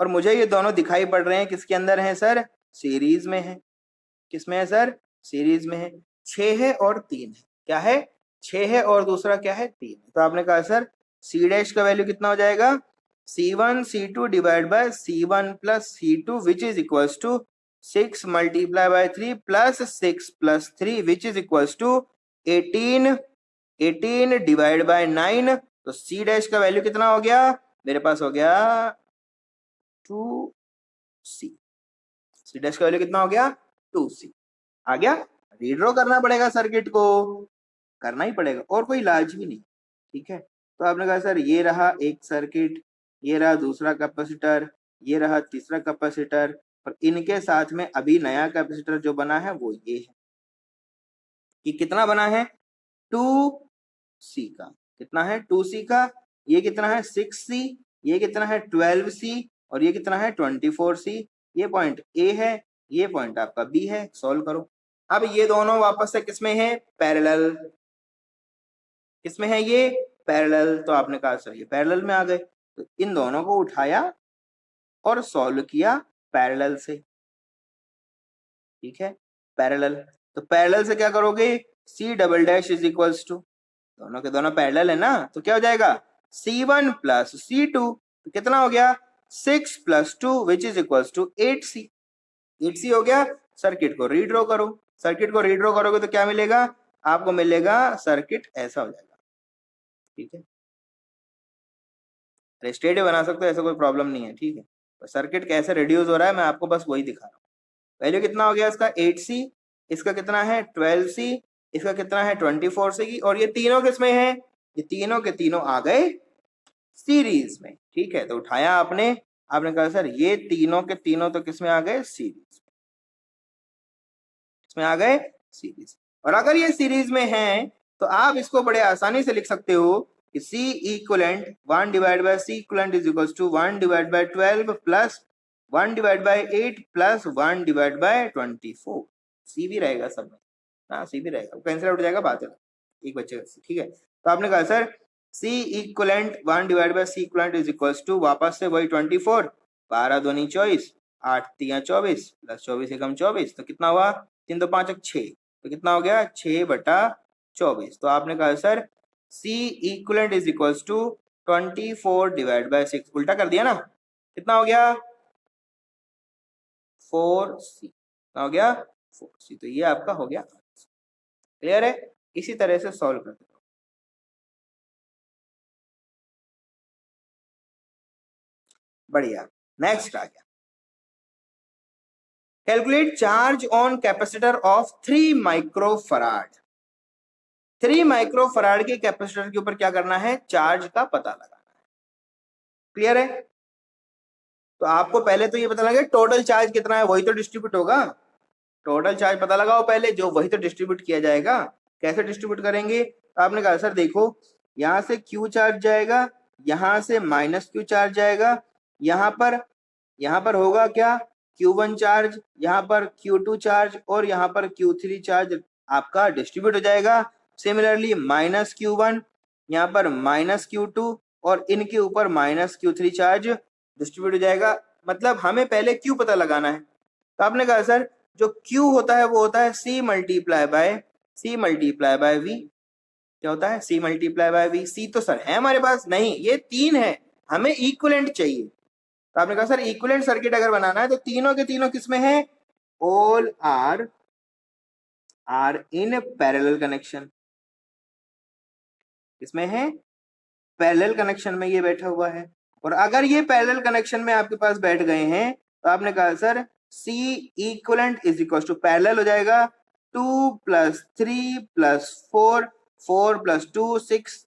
और मुझे ये दोनों दिखाई पड़ रहे हैं किसके अंदर है सर, सीरीज में है। किसमें है सर, सीरीज में है, 6 है और 3 है। क्या है, 6 है और दूसरा क्या है 3 है। तो आपने कहा सर सी डैश का वैल्यू कितना हो जाएगा C1 C2 divide by C1 plus C2 which is equals to 6 multiply by 3 plus 6 plus 3 which is equals to 18 divide by 9, तो सी डैश का वैल्यू कितना हो गया मेरे पास, हो गया 2c। सी डैश का वैल्यू कितना हो गया 2c आ गया। रीड्रॉ करना पड़ेगा सर्किट को, करना ही पड़ेगा, और कोई इलाज भी नहीं। ठीक है, तो आपने कहा सर ये रहा एक सर्किट, ये रहा दूसरा कैपेसिटर, ये रहा तीसरा कैपेसिटर, और इनके साथ में अभी नया कैपेसिटर जो बना है वो ये है। कि कितना बना है 2c का, कितना है 2c का, ये कितना है 6c, ये कितना है 12c, और ये कितना है 24c। ये पॉइंट ए है, ये पॉइंट आपका बी है। सॉल्व करो। अब ये दोनों वापस से किसमें है, पैरेलल। किसमें है ये, पैरेलल। तो आपने कहा सर ये पैरेलल में आ गए, तो इन दोनों को उठाया और सॉल्व किया पैरेलल से। ठीक है, पैरेलल। तो पैरेलल से क्या करोगे, C double dash is equals to, दोनों के दोनों पैरेलल है ना, तो क्या हो जाएगा C1 प्लस C2, तो कितना हो गया 6 plus 2 which is equals to 8C। 8C हो गया। सर्किट को रीड्रॉ करो। सर्किट को रीड्रॉ करोगे तो क्या मिलेगा, आपको मिलेगा सर्किट ऐसा हो जाएगा। ठीक है, स्टेट बना सकते हो, ऐसा कोई प्रॉब्लम नहीं है। ठीक है, तो सर्किट कैसे रिड्यूस हो रहा है मैं आपको बस वही दिखा रहा हूँ। वैल्यू कितना हो गया इसका 8C, इसका कितना है 12C, इसका कितना है 24C की, और ये तीनों किसमें है, ये तीनों के तीनों आ गए सीरीज में। ठीक है, तो उठाया आपने, आपने कहा सर ये तीनों के तीनों तो किसमें आ गए, सीरीज, इसमें आ गए सीरीज। और अगर ये सीरीज में है तो आप इसको बड़े आसानी से लिख सकते हो कि C equivalent 1 divide by C equivalent is equals to 1 divide by 12 plus 1 divide by 8 plus 1 divide by 24। C भी रहेगा सब में, हाँ C भी रहेगा, कैंसिल आउट हो जाएगा, बात है एक बच्चे का। ठीक है, तो आपने कहा sir C equivalent 1 divide by C equivalent is equals to, वापस से वही 24, 12 दूनी 24, 8 तिया 24 प्लस 24 एकम 24, तो कितना हुआ 3 2 5 6, तो कितना हो गया 6/24। तो आपने कहा sir C equivalent is equals to 24 divide by 6, उल्टा कर दिया ना, कितना हो गया 4C, कितना हो गया 4C। तो ये आपका हो गया। क्लियर है, इसी तरह से सॉल्व करते हो। बढ़िया, नेक्स्ट आ गया, calculate charge on capacitor of 3 microfarad. 3 microfarad के कैपेसिटर के ऊपर क्या करना है, चार्ज का पता लगाना है। क्लियर है, तो आपको पहले तो ये पता लगे टोटल चार्ज कितना है, वही तो डिस्ट्रीब्यूट होगा। टोटल चार्ज पता लगाओ पहले, जो वही तो डिस्ट्रीब्यूट किया जाएगा। कैसे डिस्ट्रीब्यूट करेंगे, तो आपने कहा सर देखो यहां से Q चार्ज जाएगा, यहां से माइनस Q चार्ज जाएगा, यहाँ पर होगा क्या Q1 चार्ज, यहाँ पर Q2 चार्ज, और यहाँ पर Q3 चार्ज आपका डिस्ट्रीब्यूट हो जाएगा। सिमिलरली माइनस Q1, यहाँ पर माइनस Q2, और इनके ऊपर माइनस Q3 चार्ज डिस्ट्रीब्यूट हो जाएगा। मतलब हमें पहले Q पता लगाना है। तो आपने कहा सर जो Q होता है वो होता है C मल्टीप्लाई बाय V। क्या होता है C multiply by V। C तो सर है हमारे पास नहीं, ये 3 है, हमें इक्विवेलेंट चाहिए। तो आपने कहा सर इक्विवेलेंट सर्किट अगर बनाना है तो तीनों के तीनों किसमें है, all are in parallel connection. किसमें है, पैरेलल कनेक्शन में ये बैठा हुआ है। और अगर ये पैरेलल कनेक्शन में आपके पास बैठ गए हैं तो आपने कहा sir C equivalent is equal to, parallel हो जाएगा 2 + 3 + 4, 4 + 2 6,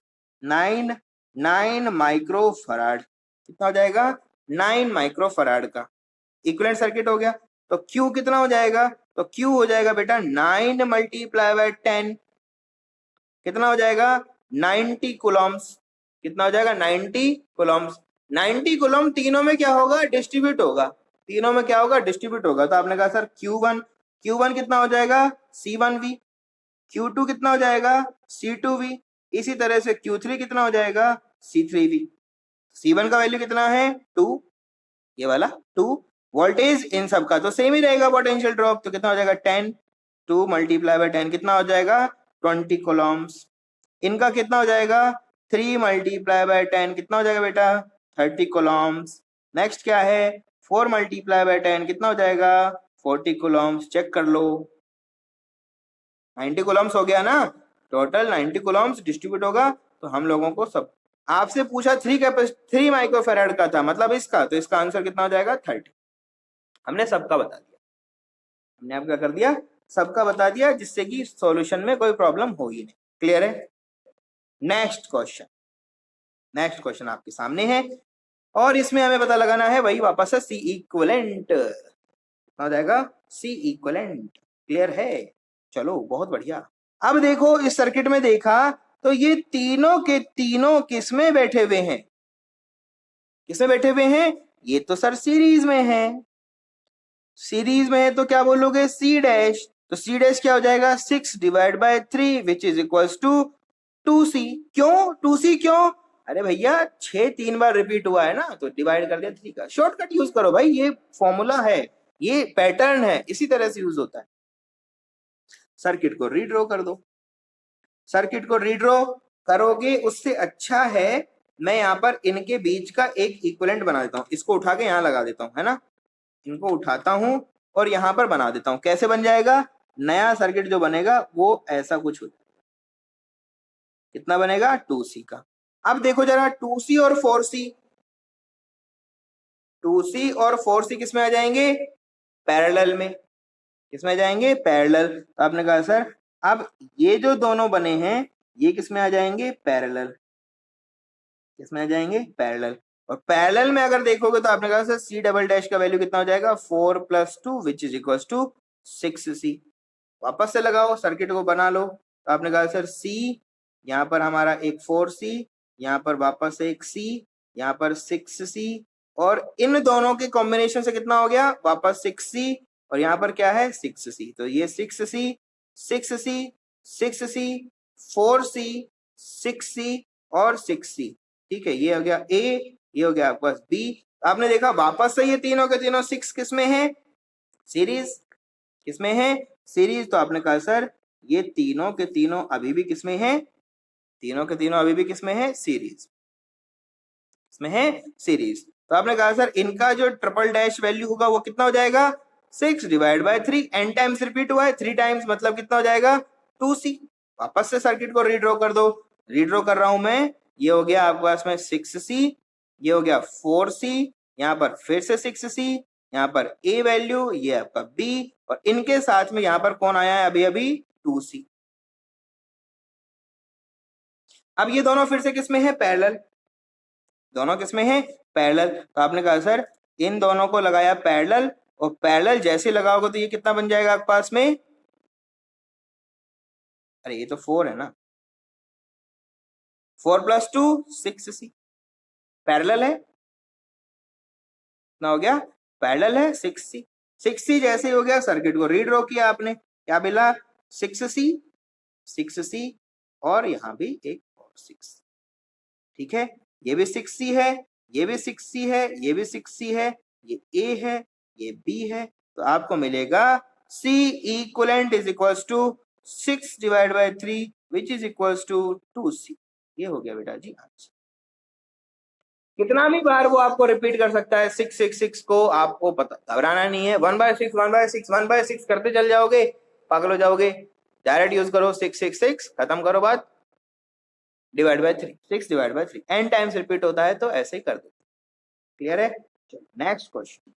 9 माइक्रोफराड। कितना हो जाएगा 9 माइक्रोफराड का इक्विवेलेंट सर्किट हो गया। तो Q कितना हो जाएगा, तो Q हो जाएगा बेटा 9 मल्टीप्लाई बाय 10, कितना हो जाएगा 90 कूलम्स। कितना हो जाएगा 90 कूलम्स। 90 कूलम तीनों में क्या होगा, डिस्ट्रीब्यूट होगा, तीनों में क्या होगा, डिस्ट्रीब्यूट होगा। तो आपने कहा सर Q1 कितना हो जाएगा C1V, Q2 कितना हो जाएगा C2V, इसी तरह से Q3 कितना हो जाएगा C3V। C1 का वैल्यू कितना है 2, ये वाला 2, वोल्टेज इन सब का तो सेम ही रहेगा पोटेंशियल ड्रॉप, तो कितना हो जाएगा 10, 2 मल्टीप्लाई बाय 10 कितना हो जाएगा 20 कूलम्स। इनका कितना हो जाएगा 3 मल्टीप्लाई बाय 10 कितना हो जाएगा बेटा 30 कूलम्स। नेक्स्ट क्या है 4 मल्टीप्लाई बाय 10 कितना हो जाएगा 40 कूलम्स। चेक कर लो 90 कूलम्स हो गया ना। टोटल 90 कूलम्स डिस्ट्रीब्यूट होगा, तो हम लोगों को सब आपसे पूछा 3 माइक्रोफेराड का था, मतलब इसका, तो इसका आंसर कितना हो जाएगा 30। हमने सबका बता दिया, हमने आपका कर दिया, सबका बता दिया, जिससे कि सॉल्यूशन में कोई प्रॉब्लम हो ही नहीं। क्लियर है? नेक्स्ट क्वेश्चन आपके सामने है, और इसमें हमें पता लगाना है वही वापस से सी इक्विवेलेंट हो जाएगा, सी इक्विवेलेंट। क्लियर है? चलो बहुत बढ़िया। अब देखो इस सर्किट में देखा तो ये तीनों के तीनों किसमें बैठे हुए हैं? किसमें बैठे हुए हैं? ये तो सर सीरीज में है। सीरीज में है तो क्या बोलोगे? C dash. तो सी डैश क्या हो जाएगा? 6 divide by 3 which is equals to 2c। क्यों 2c? क्यों? अरे भैया 6 3 बार रिपीट हुआ है ना, तो डिवाइड कर दिया 3 का। शॉर्टकट यूज करो भाई, ये फॉर्मूला है, ये पैटर्न है, इसी तरह से यूज होता है। सर्किट को रीड्रॉ कर दो। सर्किट को रीड्रॉ करोगे उससे अच्छा है मैं यहां पर इनके बीच का एक इक्विवेलेंट बना देता हूं। इसको उठा के यहां लगा देता हूं, है ना। इनको उठाता हूं और यहां पर बना देता हूं। कैसे बन जाएगा? नया सर्किट जो बनेगा वो ऐसा कुछ होता है। कितना बनेगा? 2c का। अब देखो जरा 2c और 4c, 2c और 4c किसमें आ जाएंगे? पैरेलल में। किसमें आ जाएंगे? पैरेलल। तो आपने कहा सर अब ये जो दोनों बने हैं ये किसमें आ जाएंगे? पैरेलल। किसमें आ जाएंगे? पैरेलल। और पैरेलल में अगर देखोगे तो आपने कहा सर सी डबल डैश का वैल्यू कितना हो जाएगा? 4 + 2 which is equal to 6c। वापस से लगाओ, सर्किट को बना लो। तो आपने कहा सर c, यहाँ पर हमारा एक 4c, यहाँ पर वापस से एक c, यहाँ पर 6c, और इन दोनों के कॉम्बिनेशन से कितना हो गया? वापस 6c, और यहाँ पर क्या है? 6c। तो ये 6c 6c 6c 4c 6c और 6c। ठीक है, ये हो गया a, ये हो गया आपका b। आपने देखा वापस से ये तीनों के तीनों 6 किसमें है? सीरीज। किसमें है? सीरीज। तो आपने कहा सर ये तीनों के तीनों अभी भी किसमें है? तीनों के तीनों अभी भी किसमें है? सीरीज। इसमें है सीरीज। तो आपने कहा सर इनका जो ट्रिपल डैश वैल्यू होगा वो कितना हो जाएगा? 6 divide by 3। n times repeat हुआ है, 3 टाइम्स मतलब कितना हो जाएगा? 2c। वापस से सर्किट को रीड्रॉ कर दो। रीड्रॉ कर रहा हूं मैं। ये हो गया आपके पास में 6c, ये हो गया 4c, यहाँ पर फिर से 6c, यहाँ पर a वैल्यू, ये आपका b, और इनके साथ में यहाँ पर कौन आया है? अभी अभी 2c। अब ये दोनों फिर से किसमें है? पैरेलल। दोनों किसमें है? पैरेलल। तो आपने कहा सर इन दोनों को लगाया पैरेलल, और पैरेलल जैसे लगाओगे तो ये कितना बन जाएगा आपके पास में? अरे ये तो 4 है ना, 4 + 2 6c। पैरेलल है ना, हो गया पैरेलल है 6c। 6c जैसे ही हो गया, सर्किट को रीड्रॉ किया आपने, क्या मिला? 6c 6c, और यहां भी एक और 6। ठीक है, ये भी 6c है, ये भी 6c है, ये भी 6c है, ये a है, ये b है। तो आपको मिलेगा C equivalent is equals to 6 divide by 3 which is equals to 2c। ये हो गया बेटा जी आंसर। कितना भी बार वो आपको रिपीट कर सकता है 666 को, आपको पता घबराना नहीं है। 1/6 1/6 1/6 करते चल जाओगे, पागल हो जाओगे। डायरेक्ट यूज करो 666, खत्म करो बात, divide by 3, 6 divide by 3 n times repeat होता है तो ऐसे ही कर दो। क्लियर है? चलो नेक्स्ट क्वेश्चन,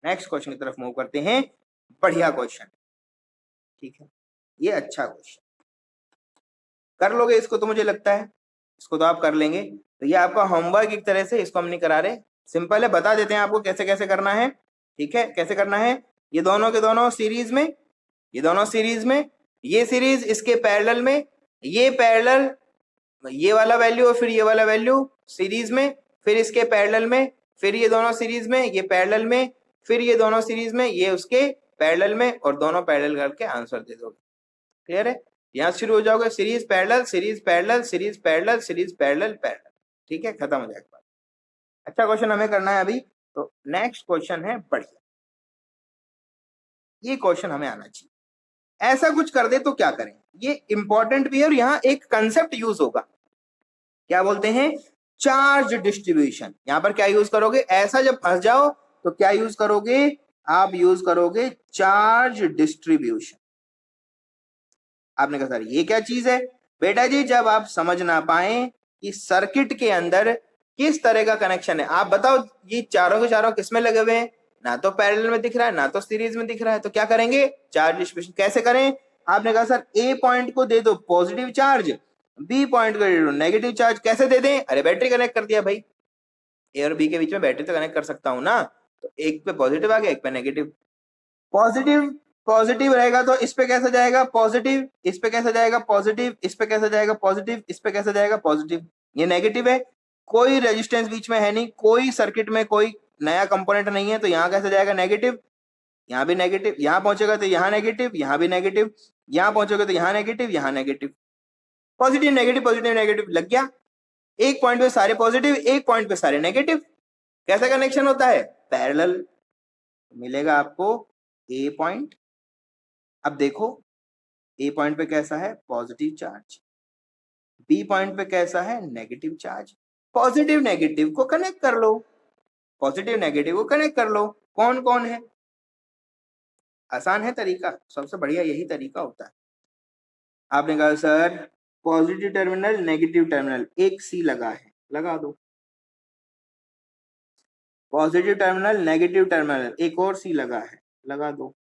नेक्स्ट क्वेश्चन की तरफ मूव करते हैं। बढ़िया क्वेश्चन, ठीक है, ये अच्छा क्वेश्चन कर लोगे इसको, तो मुझे लगता है इसको तो आप कर लेंगे। तो ये आपका होमवर्क एक तरह से, इसको हम नहीं करा रहे, सिंपल है, बता देते हैं आपको कैसे कैसे करना है। ठीक है, कैसे करना है? ये दोनों के दोनों सीरीज में, ये दोनों सीरीज में, ये सीरीज इसके पैरेलल में, ये पैरेलल, ये वाला वैल्यू और फिर ये वाला वैल्यू सीरीज में, फिर इसके पैरेलल में, फिर ये दोनों सीरीज में, ये पैरेलल में, फिर ये दोनों सीरीज में, ये उसके पैरेलल में, और दोनों पैरेलल करके आंसर दे दोगे। क्लियर है? यहां शुरू हो जाओगे series parallel series parallel series parallel series parallel parallel. ठीक है, खत्म हो जाएगा। अच्छा क्वेश्चन हमें करना है अभी। तो नेक्स्ट क्वेश्चन है बढ़िया, ये क्वेश्चन हमें आना चाहिए। ऐसा कुछ कर दे तो क्या करें? ये इंपॉर्टेंट भी है, और यहाँ एक कंसेप्ट यूज होगा, क्या बोलते हैं? Charge distribution. यहां पर क्या यूज करोगे? ऐसा जब फंस जाओ तो क्या यूज करोगे? आप यूज करोगे चार्ज डिस्ट्रीब्यूशन। आपने कहा सर ये क्या चीज है? बेटा जी जब आप समझ ना पाए कि सर्किट के अंदर किस तरह का कनेक्शन है, आप बताओ ये चारों के चारों किस में लगे हुए हैं, ना तो पैरेलल में दिख रहा है ना तो सीरीज में दिख रहा है, तो क्या करेंगे, चार्ज डिस्ट्रीब्यूशन कैसे करें। आपने कहा सर ए पॉइंट को दे दो पॉजिटिव चार्ज, बी पॉइंट को दे दो नेगेटिव चार्ज, कैसे दे दें, अरे बैटरी कनेक्ट कर दिया भाई, ए और बी के बीच में बैटरी तो कनेक्ट कर सकता हूं ना, तो एक पे पॉजिटिव आ गया एक पे नेगेटिव, पॉजिटिव पॉजिटिव रहेगा तो इस पे कैसा जाएगा पॉजिटिव, इस पे कैसा जाएगा पॉजिटिव, इस पे कैसा जाएगा पॉजिटिव, इस पे कैसा जाएगा पॉजिटिव, ये नेगेटिव है, कोई रेजिस्टेंस बीच में है नहीं, कोई सर्किट में कोई नया कंपोनेंट नहीं है, तो यहाँ कैसे जाएगा नेगेटिव, यहाँ भी नेगेटिव, यहाँ पहुंचेगा तो यहाँ नेगेटिव, यहाँ भी नेगेटिव, यहाँ पहुंचोगे तो यहाँ नेगेटिव, यहाँ नेगेटिव, पॉजिटिव नेगेटिव लग गया, एक पॉइंट पे सारे पॉजिटिव एक पॉइंट पे सारे नेगेटिव, कैसा कनेक्शन होता है पैरेलल, मिलेगा आपको ए पॉइंट। अब देखो ए पॉइंट पे कैसा है पॉजिटिव चार्ज, बी पॉइंट पे कैसा है नेगेटिव चार्ज, पॉजिटिव नेगेटिव को कनेक्ट कर लो, पॉजिटिव नेगेटिव को कनेक्ट कर लो, कौन कौन है, आसान है तरीका, सबसे बढ़िया यही तरीका होता है। आपने कहा sir positive terminal negative terminal एक सी लगा है, लगा दो, पॉजिटिव टर्मिनल नेगेटिव टर्मिनल एक और सी लगा है, लगा दो,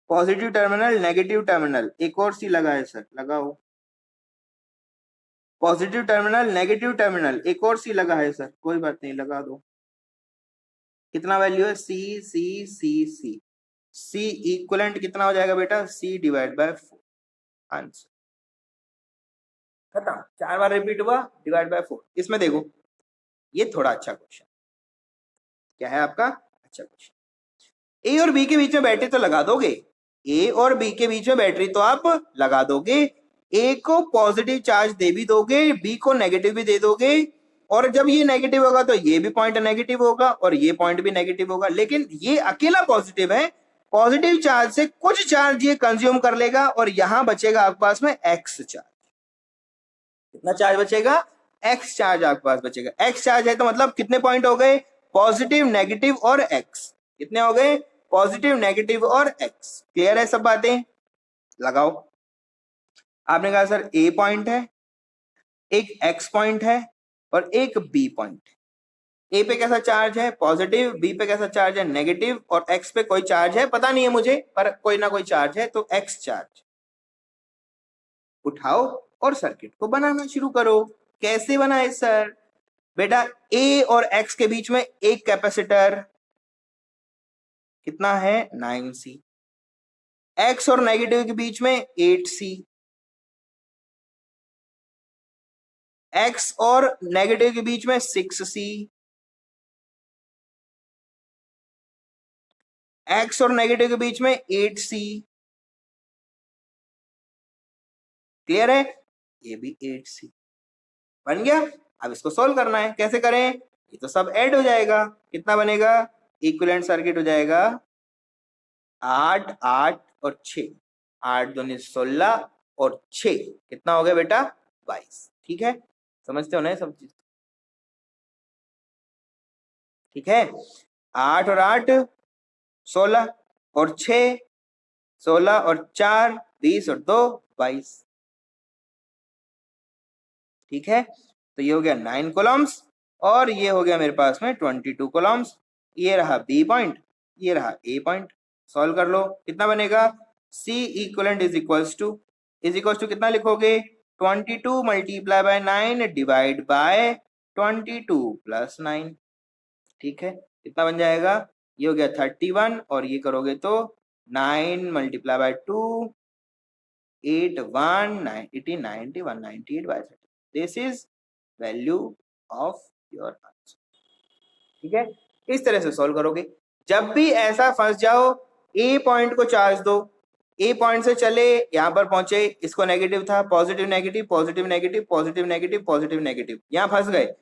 पॉजिटिव टर्मिनल नेगेटिव टर्मिनल एक और सी लगा है सर, लगाओ, पॉजिटिव टर्मिनल नेगेटिव टर्मिनल एक और सी लगा है सर, कोई बात नहीं लगा दो, कितना वैल्यू है सी सी सी सी, सी इक्विवेलेंट कितना हो जाएगा बेटा सी डिवाइड बाय 4, आंसर खत्म, 4 बार रिपीट हुआ डिवाइड बाय 4। इसमें देखो ये थोड़ा अच्छा क्वेश्चन, क्या है आपका अच्छा क्वेश्चन, ए और बी के बीच में बैटरी तो लगा दोगे, ए और बी के बीच में बैटरी तो आप लगा दोगे, ए को पॉजिटिव चार्ज दे भी दोगे बी को नेगेटिव भी दे दोगे, और जब ये नेगेटिव होगा तो ये भी पॉइंट नेगेटिव होगा और ये पॉइंट भी नेगेटिव होगा, लेकिन ये अकेला पॉजिटिव है, पॉजिटिव चार्ज से कुछ चार्ज ये कंज्यूम कर लेगा और यहां बचेगा आपके पास में एक्स चार्ज, कितना चार्ज बचेगा एक्स चार्ज आपके पास बचेगा, एक्स चार्ज है तो मतलब कितने पॉइंट हो गए पॉजिटिव नेगेटिव और एक्स, कितने हो गए पॉजिटिव नेगेटिव और एक्स, क्लियर है सब बातें, लगाओ। आपने कहा सर ए पॉइंट है, एक एक्स पॉइंट है और एक बी पॉइंट है, ए पे कैसा चार्ज है पॉजिटिव, बी पे कैसा चार्ज है नेगेटिव और एक्स पे कोई चार्ज है पता नहीं है मुझे पर कोई ना कोई चार्ज है, तो एक्स चार्ज उठाओ और सर्किट को बनाना शुरू करो। कैसे बनाए सर, बेटा ए और एक्स के बीच में एक कैपेसिटर कितना है 9C, एक्स और नेगेटिव के बीच में 8C, एक्स और नेगेटिव के बीच में 6C, एक्स और नेगेटिव के बीच में 8C, क्लियर है, ये भी 8C बन गया। अब इसको सॉल्व करना है, कैसे करें, ये तो सब ऐड हो जाएगा, कितना बनेगा इक्विवेलेंट सर्किट हो जाएगा 8 8 और 6, 8 दूनी 16 और 6 कितना हो गया बेटा 22, ठीक है समझते हो ना सब चीज, ठीक है 8 और 8 16 और 6 16 और 4 20 और 2 22, ठीक है, तो ये हो गया 9 कॉलम्स और ये हो गया मेरे पास में 22 कॉलम्स, ये रहा बी पॉइंट ये रहा ए पॉइंट, सॉल्व कर लो कितना बनेगा C equivalent is equals to कितना लिखोगे 22 multiply by 9 divide by 22 plus 9, ठीक है कितना बन जाएगा, ये हो गया 31 और ये करोगे तो 9 multiply by 2 8 1 90 90 198 by 30, this is value of your answer, ठीक है इस तरह से सॉल्व करोगे। जब भी ऐसा फंस जाओ ए पॉइंट को चार्ज दो, ए पॉइंट से चले यहां पर पहुंचे, इसको नेगेटिव था positive negative positive negative positive negative positive negative, यहां फंस गए,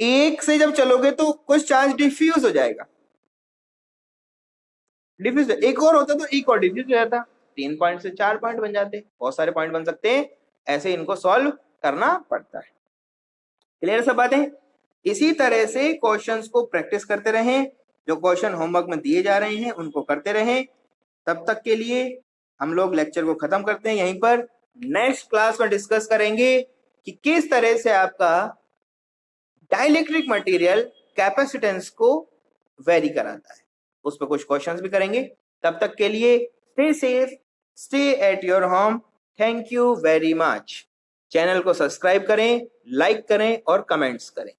एक से जब चलोगे तो कुछ चार्ज डिफ्यूज हो जाएगा, डिफ्यूज एक और होता तो एक और डिफ्यूज हो जाता, 3 पॉइंट से 4 पॉइंट बन जाते, बहुत सारे पॉइंट बन सकते हैं, ऐसे इनको सॉल्व करना पड़ता है, क्लियर सब बातें। इसी तरह से क्वेश्चंस को प्रैक्टिस करते रहें, जो क्वेश्चन होमवर्क में दिए जा रहे हैं उनको करते रहें। तब तक के लिए हम लोग लेक्चर को खत्म करते हैं यहीं पर। नेक्स्ट क्लास में डिस्कस करेंगे कि किस तरह से आपका डाइलेक्ट्रिक मटेरियल कैपेसिटेंस को वेरी कराता है, उस पर कुछ क्वेश्चंस भी करेंगे। तब तक के लिए stay safe, stay at your home. Thank you very much. Channel को सब्सक्राइब करें, लाइक करें और कमेंट्स करें।